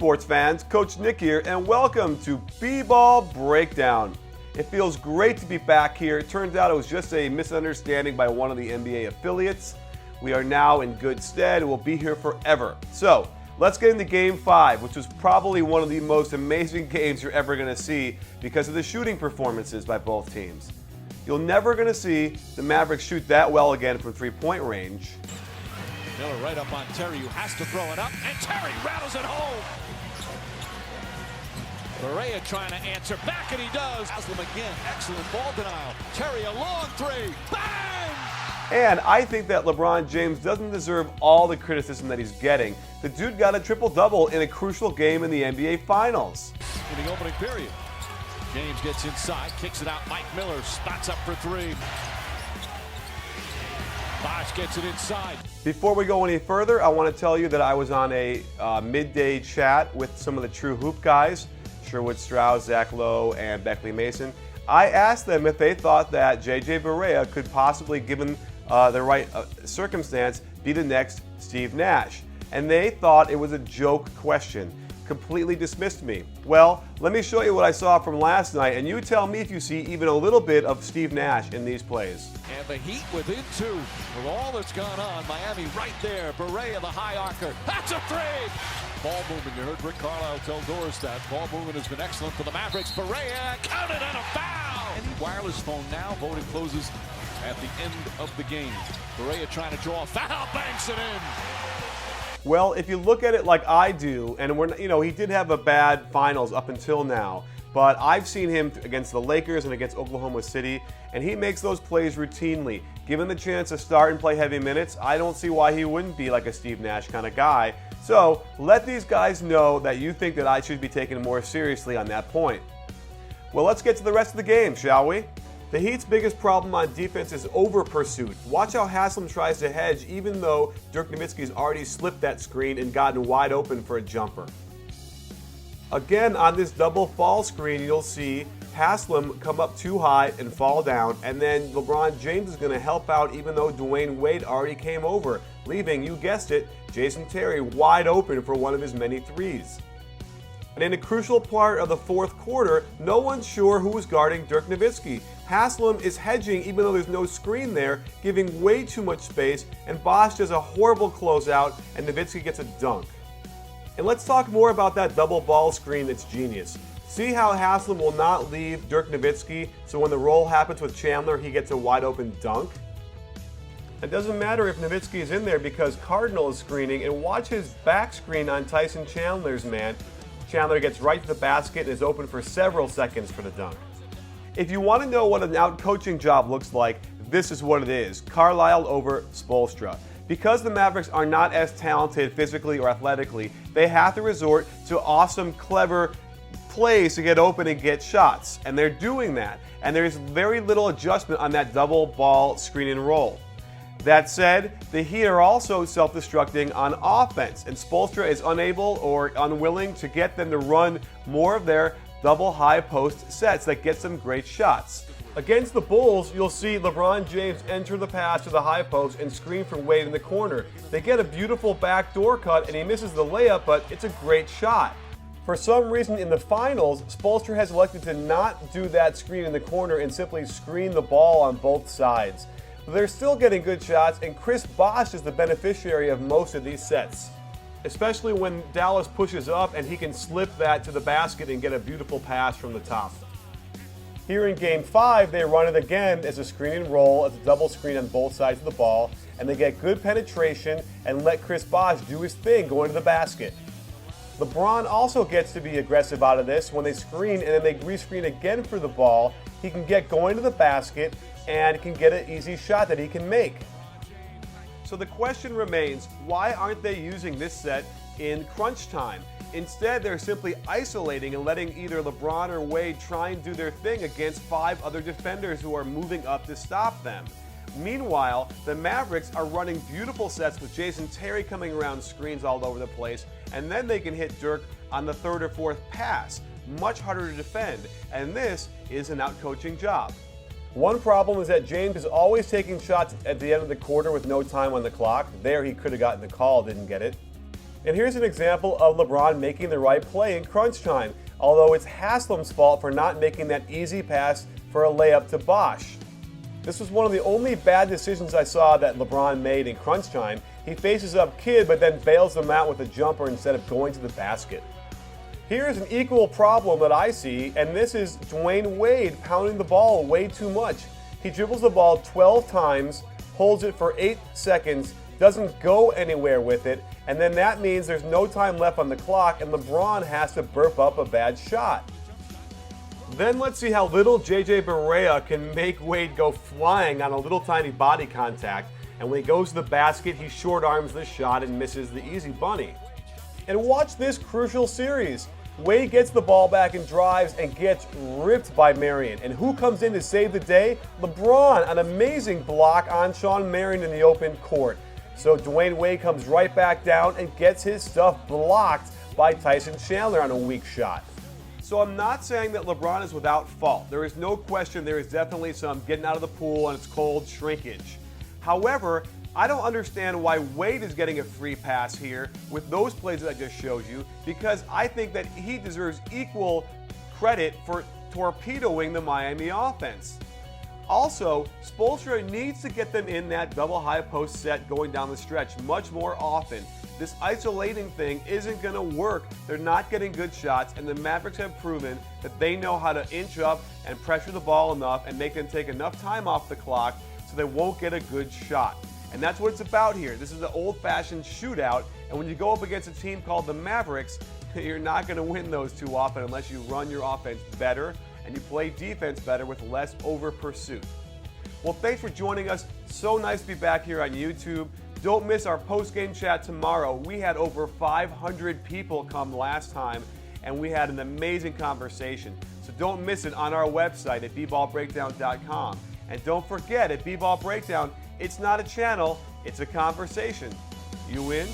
sports fans, Coach Nick here, and welcome to B-Ball Breakdown. It feels great to be back here. It turns out it was just a misunderstanding by one of the NBA affiliates. We are now in good stead and we'll be here forever. So, let's get into Game 5, which was probably one of the most amazing games you're ever going to see because of the shooting performances by both teams. You're never going to see the Mavericks shoot that well again from three-point range. Miller right up on Terry, who has to throw it up, and Terry rattles it home. Barea trying to answer back, and he does. Haslam again, excellent ball denial. Terry, a long three, bang! And I think that LeBron James doesn't deserve all the criticism that he's getting. The dude got a triple-double in a crucial game in the NBA Finals. In the opening period, James gets inside, kicks it out. Mike Miller spots up for three. Bosh gets it inside. Before we go any further, I want to tell you that I was on a midday chat with some of the True Hoop guys, Sherwood Strauss, Zach Lowe, and Beckley Mason. I asked them if they thought that JJ Barea could possibly, given the right circumstance, be the next Steve Nash. And they thought it was a joke question. Completely dismissed me. Well, let me show you what I saw from last night, and you tell me if you see even a little bit of Steve Nash in these plays. And the Heat within two. With all that's gone on, Miami right there. Barea, the high archer. That's a three! Ball movement. You heard Rick Carlisle tell Doris that. Ball movement has been excellent for the Mavericks. Barea counted and a foul! Any wireless phone now. Voting closes at the end of the game. Barea trying to draw a foul. Banks it in. Well, if you look at it like I do, and he did have a bad finals up until now, but I've seen him against the Lakers and against Oklahoma City, and he makes those plays routinely. Given the chance to start and play heavy minutes, I don't see why he wouldn't be like a Steve Nash kind of guy. So let these guys know that you think that I should be taken more seriously on that point. Well, let's get to the rest of the game, shall we? The Heat's biggest problem on defense is over-pursuit. Watch how Haslam tries to hedge even though Dirk Nowitzki's already slipped that screen and gotten wide open for a jumper. Again, on this double fall screen, you'll see Haslam come up too high and fall down, and then LeBron James is going to help out even though Dwayne Wade already came over, leaving, you guessed it, Jason Terry wide open for one of his many threes. And in a crucial part of the fourth quarter, no one's sure who is guarding Dirk Nowitzki. Haslam is hedging even though there's no screen there, giving way too much space, and Bosh does a horrible closeout, and Nowitzki gets a dunk. And let's talk more about that double ball screen that's genius. See how Haslam will not leave Dirk Nowitzki, so when the roll happens with Chandler, he gets a wide open dunk? It doesn't matter if Nowitzki is in there because Cardinal is screening, and watch his back screen on Tyson Chandler's man. Chandler gets right to the basket and is open for several seconds for the dunk. If you want to know what an out-coaching job looks like, this is what it is. Carlisle over Spoelstra. Because the Mavericks are not as talented physically or athletically, they have to resort to awesome, clever plays to get open and get shots. And they're doing that. And there's very little adjustment on that double ball screen and roll. That said, the Heat are also self-destructing on offense, and Spoelstra is unable or unwilling to get them to run more of their double high post sets that get some great shots. Against the Bulls, you'll see LeBron James enter the pass to the high post and screen for Wade in the corner. They get a beautiful backdoor cut and he misses the layup, but it's a great shot. For some reason in the finals, Spoelstra has elected to not do that screen in the corner and simply screen the ball on both sides. They're still getting good shots, and Chris Bosh is the beneficiary of most of these sets, especially when Dallas pushes up and he can slip that to the basket and get a beautiful pass from the top. Here in Game 5, they run it again as a screen and roll, as a double screen on both sides of the ball, and they get good penetration and let Chris Bosh do his thing going to the basket. LeBron also gets to be aggressive out of this when they screen and then they rescreen again for the ball. He can get going to the basket and can get an easy shot that he can make. So the question remains, why aren't they using this set in crunch time? Instead, they're simply isolating and letting either LeBron or Wade try and do their thing against 5 other defenders who are moving up to stop them. Meanwhile, the Mavericks are running beautiful sets with Jason Terry coming around screens all over the place, and then they can hit Dirk on the 3rd or 4th pass. Much harder to defend, and this is an out-coaching job. One problem is that James is always taking shots at the end of the quarter with no time on the clock. There he could have gotten the call, didn't get it. And here's an example of LeBron making the right play in crunch time, although it's Haslam's fault for not making that easy pass for a layup to Bosh. This was one of the only bad decisions I saw that LeBron made in crunch time. He faces up Kidd but then bails them out with a jumper instead of going to the basket. Here's an equal problem that I see, and this is Dwayne Wade pounding the ball way too much. He dribbles the ball 12 times, holds it for 8 seconds, doesn't go anywhere with it, and then that means there's no time left on the clock and LeBron has to burp up a bad shot. Then let's see how little JJ Barea can make Wade go flying on a little tiny body contact, and when he goes to the basket, he short arms the shot and misses the easy bunny. And watch this crucial series. Wade gets the ball back and drives and gets ripped by Marion. And who comes in to save the day? LeBron, an amazing block on Shawn Marion in the open court. So Dwayne Wade comes right back down and gets his stuff blocked by Tyson Chandler on a weak shot. So I'm not saying that LeBron is without fault. There is no question there is definitely some getting out of the pool and it's cold shrinkage. However, I don't understand why Wade is getting a free pass here with those plays that I just showed you, because I think that he deserves equal credit for torpedoing the Miami offense. Also, Spoelstra needs to get them in that double high post set going down the stretch much more often. This isolating thing isn't going to work. They're not getting good shots, and the Mavericks have proven that they know how to inch up and pressure the ball enough and make them take enough time off the clock so they won't get a good shot. And that's what it's about here. This is an old-fashioned shootout, and when you go up against a team called the Mavericks, you're not going to win those too often unless you run your offense better and you play defense better with less over-pursuit. Well, thanks for joining us. So nice to be back here on YouTube. Don't miss our post-game chat tomorrow. We had over 500 people come last time, and we had an amazing conversation. So don't miss it on our website at bballbreakdown.com. And don't forget, at B-Ball Breakdown, it's not a channel, it's a conversation. You win,